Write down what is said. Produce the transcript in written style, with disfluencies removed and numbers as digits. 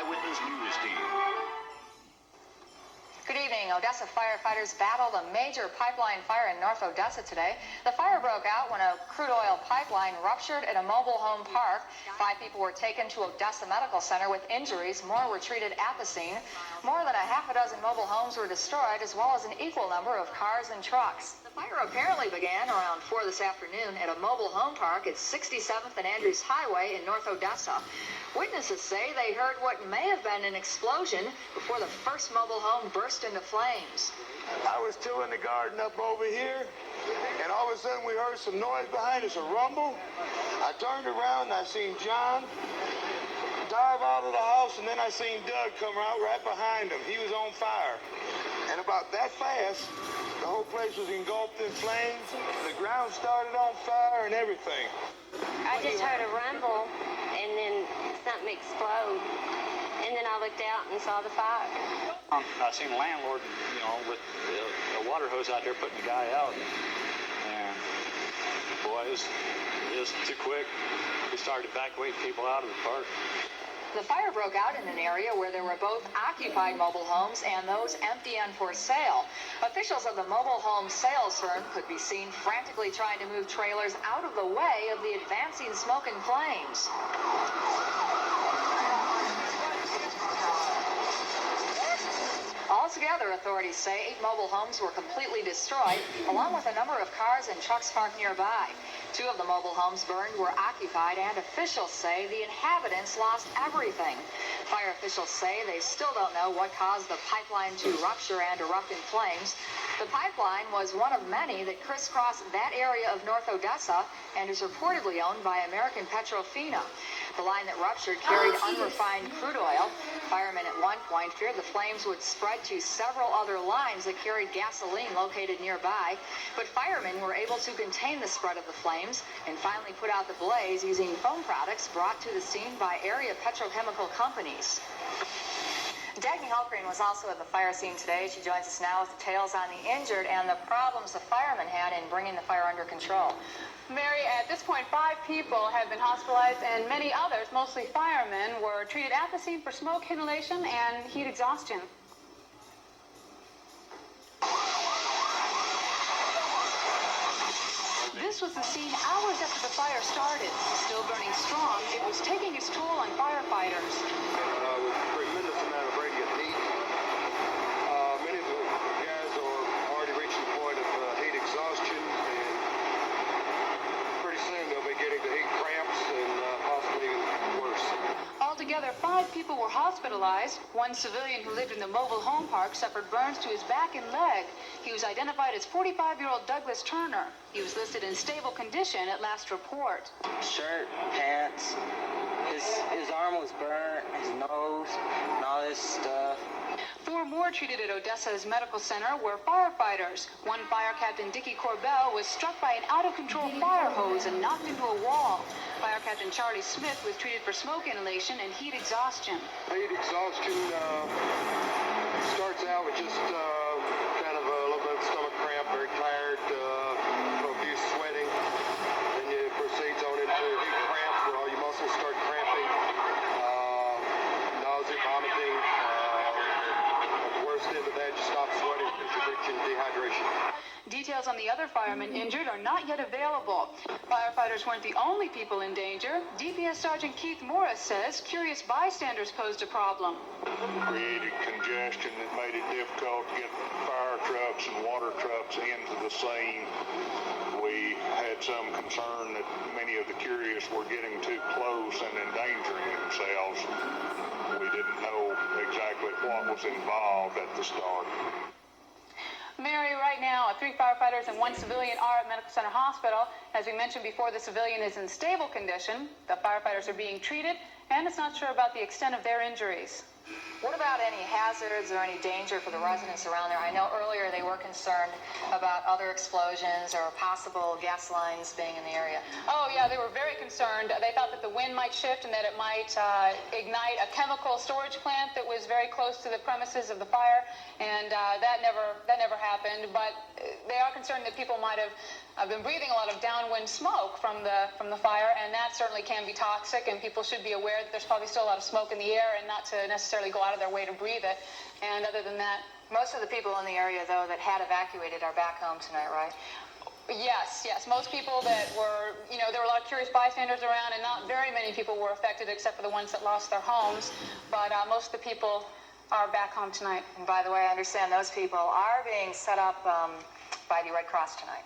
Eyewitness News Team. Good evening. Odessa firefighters battled a major pipeline fire in North Odessa today. The fire broke out when a crude oil pipeline ruptured at a mobile home park. 5 people were taken to Odessa Medical Center with injuries. More were treated at the scene. More than a half a dozen mobile homes were destroyed, as well as an equal number of cars and trucks. The fire apparently began around 4 this afternoon at a mobile home park at 67th and Andrews Highway in North Odessa. Witnesses say they heard what may have been an explosion before the first mobile home burst into flames. I was tilling the garden up over here, and all of a sudden we heard some noise behind us, a rumble. I turned around and I seen John dive out of the house, and then I seen Doug come out right behind him. He was on fire. And about that fast, the whole place was engulfed in flames. The ground started on fire and everything. I just heard a rumble, and then something explode. And then I looked out and saw the fire. I seen a landlord, with a water hose out there putting the guy out. And boy, it was too quick. We started evacuating people out of the park. The fire broke out in an area where there were both occupied mobile homes and those empty and for sale. Officials of the mobile home sales firm could be seen frantically trying to move trailers out of the way of the advancing smoke and flames. Altogether, authorities say 8 mobile homes were completely destroyed, along with a number of cars and trucks parked nearby. 2 of the mobile homes burned were occupied, and officials say the inhabitants lost everything. Fire officials say they still don't know what caused the pipeline to rupture and erupt in flames. The pipeline was one of many that crisscrossed that area of North Odessa and is reportedly owned by American Petrofina. The line that ruptured carried unrefined crude oil. Firemen at one point feared the flames would spread to several other lines that carried gasoline located nearby, but firemen were able to contain the spread of the flames and finally put out the blaze using foam products brought to the scene by area petrochemical companies. Dagny Hultgreen was also at the fire scene today. She joins us now with details on the injured and the problems the firemen had in bringing the fire under control. Mary, at this point, 5 people have been hospitalized, and many others, mostly firemen, were treated at the scene for smoke inhalation and heat exhaustion. This was the scene hours after the fire started. Still burning strong, it was taking its toll on firefighters. With a tremendous amount of radiant heat. Many of the guys are already reaching the point of heat exhaustion, and pretty soon they'll be getting the heat cramps and possibly even worse. Altogether, 5 people were hospitalized. One civilian who lived in the mobile home park suffered burns to his back and leg. He was identified as 45-year-old Douglas Turner. He was listed in stable condition at last report. Shirt, pants, his arm was burnt, his nose, and all this stuff. 4 more treated at Odessa's medical center were firefighters. One fire captain, Dickie Corbell, was struck by an out-of-control fire hose and knocked into a wall. Fire Captain Charlie Smith was treated for smoke inhalation and heat exhaustion. Heat exhaustion starts out with just kind of a little bit of stomach cramp, very tired, profuse sweating. Then it proceeds on into heat cramp where all your muscles start cramping, nausea, vomiting. At the worst end of that, you stop sweating because you're reaching dehydration. Details on the other firemen injured are not yet available. Firefighters weren't the only people in danger. DPS Sergeant Keith Morris says curious bystanders posed a problem. Created congestion that made it difficult to get fire trucks and water trucks into the scene. We had some concern that many of the curious were getting too close and endangering themselves. We didn't know exactly what was involved at the start. Mary, right now, 3 firefighters and 1 civilian are at Medical Center Hospital. As we mentioned before, the civilian is in stable condition. The firefighters are being treated, and it's not sure about the extent of their injuries. What about any hazards or any danger for the residents around there? I know earlier they were concerned about other explosions or possible gas lines being in the area. Oh, yeah, they were very concerned. They thought that the wind might shift and that it might ignite a chemical storage plant that was very close to the premises of the fire, and that never happened. But they are concerned that people might have been breathing a lot of downwind smoke from the fire, and that certainly can be toxic, and people should be aware that there's probably still a lot of smoke in the air and not to necessarily go out of their way to breathe it. And other than that, most of the people in the area, though, that had evacuated are back home tonight, right? yes. Most people that were, there were a lot of curious bystanders around, and not very many people were affected except for the ones that lost their homes, but most of the people are back home tonight. And by the way, I understand those people are being set up by the Red Cross tonight.